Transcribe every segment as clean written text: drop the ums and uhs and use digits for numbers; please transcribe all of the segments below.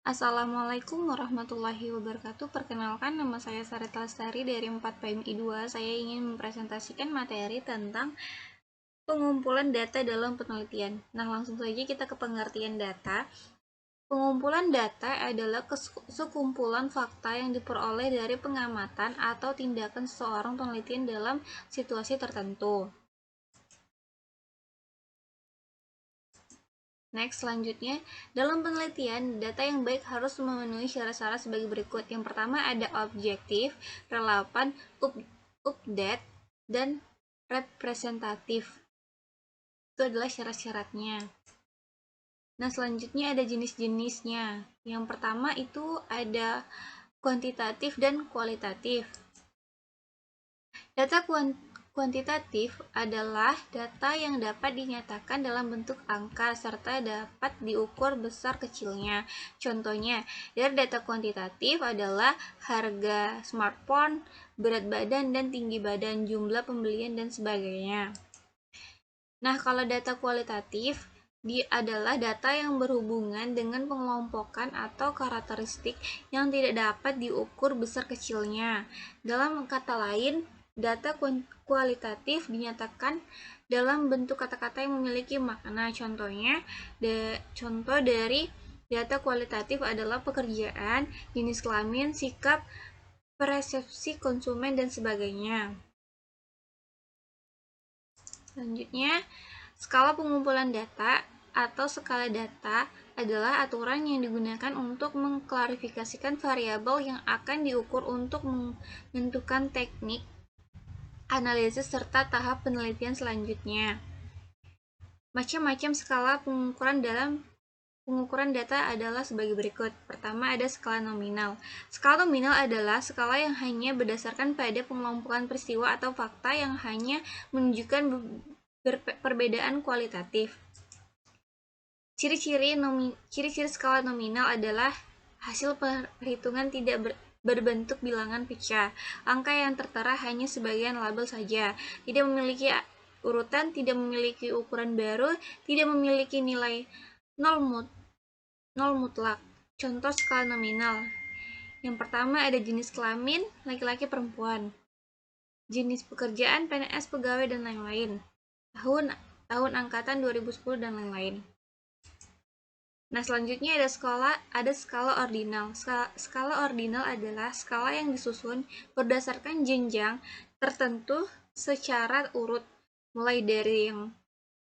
Assalamualaikum warahmatullahi wabarakatuh. Perkenalkan, nama saya Sarita Lestari dari 4 PMI 2. Saya ingin mempresentasikan materi tentang pengumpulan data dalam penelitian. Nah, langsung saja kita ke pengertian data. Pengumpulan data adalah sekumpulan fakta yang diperoleh dari pengamatan atau tindakan seseorang penelitian dalam situasi tertentu. Next, selanjutnya, dalam penelitian, data yang baik harus memenuhi syarat-syarat sebagai berikut. Yang pertama ada objektif, relevan, update, dan representatif. Itu adalah syarat-syaratnya. Nah, selanjutnya ada jenis-jenisnya. Yang pertama itu ada kuantitatif dan kualitatif. Data kuantitatif adalah data yang dapat dinyatakan dalam bentuk angka serta dapat diukur besar kecilnya. Contohnya, dari data kuantitatif adalah harga smartphone, berat badan dan tinggi badan, jumlah pembelian dan sebagainya. Nah, kalau data kualitatif adalah data yang berhubungan dengan pengelompokan atau karakteristik yang tidak dapat diukur besar kecilnya. Dalam kata lain, data kualitatif dinyatakan dalam bentuk kata-kata yang memiliki makna. Contohnya, contoh dari data kualitatif adalah pekerjaan, jenis kelamin, sikap, persepsi konsumen, dan sebagainya. Selanjutnya, skala pengumpulan data atau skala data adalah aturan yang digunakan untuk mengklarifikasikan variabel yang akan diukur untuk menentukan teknik analisis serta tahap penelitian selanjutnya. Macam-macam skala pengukuran data adalah sebagai berikut. Pertama ada skala nominal. Skala nominal adalah skala yang hanya berdasarkan pada pengelompokan peristiwa atau fakta yang hanya menunjukkan perbedaan kualitatif. Ciri-ciri skala nominal adalah hasil perhitungan tidak berbentuk bilangan pecah. Angka yang tertera hanya sebagian label saja. Tidak memiliki urutan, tidak memiliki ukuran baru, tidak memiliki nilai nol mutlak. Contoh skala nominal. Yang pertama ada jenis kelamin, laki-laki perempuan. Jenis pekerjaan, PNS, pegawai, dan lain-lain. Tahun angkatan 2010 dan lain-lain. Nah, selanjutnya ada skala ordinal. Skala ordinal adalah skala yang disusun berdasarkan jenjang tertentu secara urut, mulai dari yang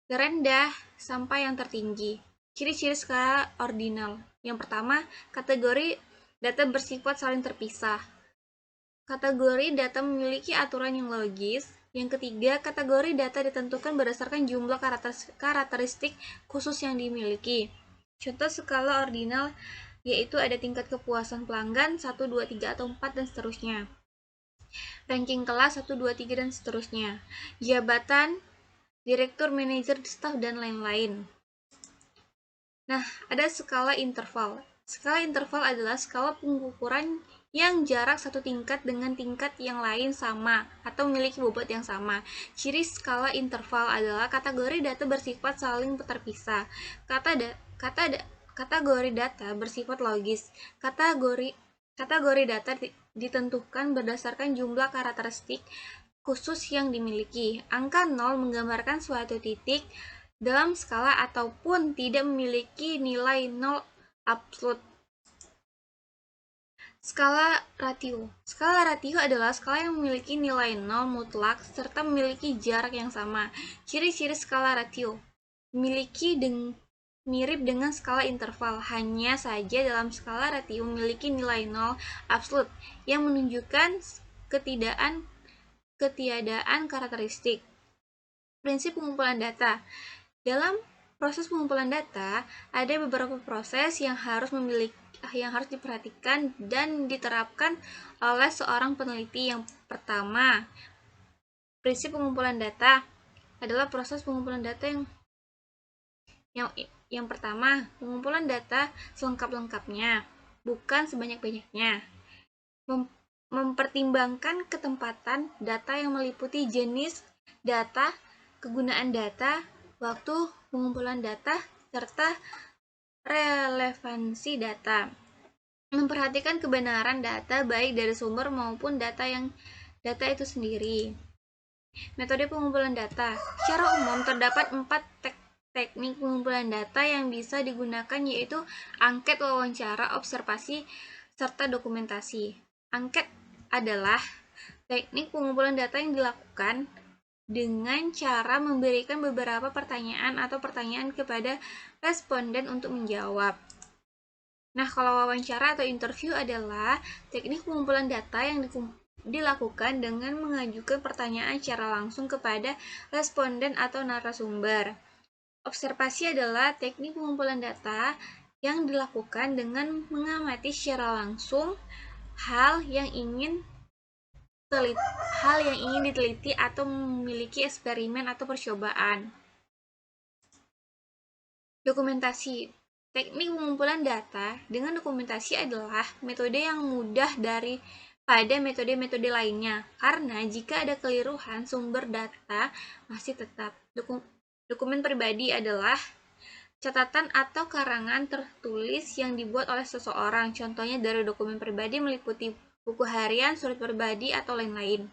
terendah sampai yang tertinggi. Ciri-ciri skala ordinal. Yang pertama, kategori data bersifat saling terpisah. Kategori data memiliki aturan yang logis. Yang ketiga, kategori data ditentukan berdasarkan jumlah karakteristik khusus yang dimiliki. Contoh skala ordinal yaitu ada tingkat kepuasan pelanggan 1, 2, 3, atau 4, dan seterusnya. Ranking kelas 1, 2, 3, dan seterusnya. Jabatan, direktur, manajer, staf, dan lain-lain. Nah, ada skala interval. Skala interval adalah skala pengukuran yang jarak satu tingkat dengan tingkat yang lain sama atau memiliki bobot yang sama. Ciri skala interval adalah kategori data bersifat saling terpisah. Kategori data bersifat logis. Kategori data ditentukan berdasarkan jumlah karakteristik khusus yang dimiliki. Angka 0 menggambarkan suatu titik dalam skala ataupun tidak memiliki nilai 0 absolut. Skala ratio. Skala ratio adalah skala yang memiliki nilai 0 mutlak serta memiliki jarak yang sama. Ciri-ciri skala ratio mirip dengan skala interval, hanya saja dalam skala ratio memiliki nilai 0 absolut yang menunjukkan ketiadaan karakteristik. Prinsip pengumpulan data. Dalam proses pengumpulan data, ada beberapa proses yang harus diperhatikan dan diterapkan oleh seorang peneliti. Yang pertama, prinsip pengumpulan data adalah proses pengumpulan data yang pertama, pengumpulan data selengkap-lengkapnya, bukan sebanyak-banyaknya. Mempertimbangkan ketempatan data yang meliputi jenis data, kegunaan data, waktu pengumpulan data, serta relevansi data. memperhatikan kebenaran data baik dari sumber maupun data itu sendiri. Metode pengumpulan data. Secara umum terdapat 4 teknik pengumpulan data yang bisa digunakan, yaitu angket, wawancara, observasi, serta dokumentasi. Angket adalah teknik pengumpulan data yang dilakukan dengan cara memberikan beberapa pertanyaan atau pertanyaan kepada responden untuk menjawab. Nah, kalau wawancara atau interview adalah teknik pengumpulan data yang dilakukan dengan mengajukan pertanyaan secara langsung kepada responden atau narasumber. Observasi adalah teknik pengumpulan data yang dilakukan dengan mengamati secara langsung hal yang ingin diteliti atau memiliki eksperimen atau percobaan. Dokumentasi. Teknik pengumpulan data dengan dokumentasi adalah metode yang mudah daripada metode-metode lainnya, karena jika ada keliruan, sumber data masih tetap. Dokumen pribadi adalah catatan atau karangan tertulis yang dibuat oleh seseorang. Contohnya dari dokumen pribadi meliputi buku harian, surat pribadi, atau lain-lain.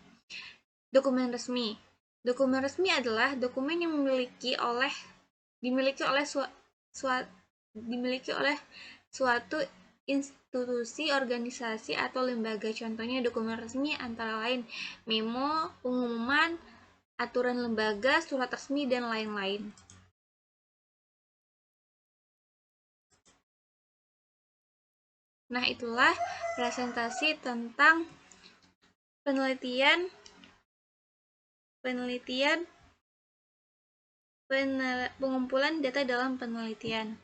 Dokumen resmi. Dokumen resmi adalah dokumen yang dimiliki oleh suatu institusi, organisasi, atau lembaga. Contohnya dokumen resmi antara lain memo, pengumuman, aturan lembaga, surat resmi, dan lain-lain. Nah, itulah presentasi tentang pengumpulan data dalam penelitian.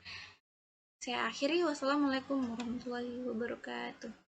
Saya akhiri. Wassalamualaikum warahmatullahi wabarakatuh.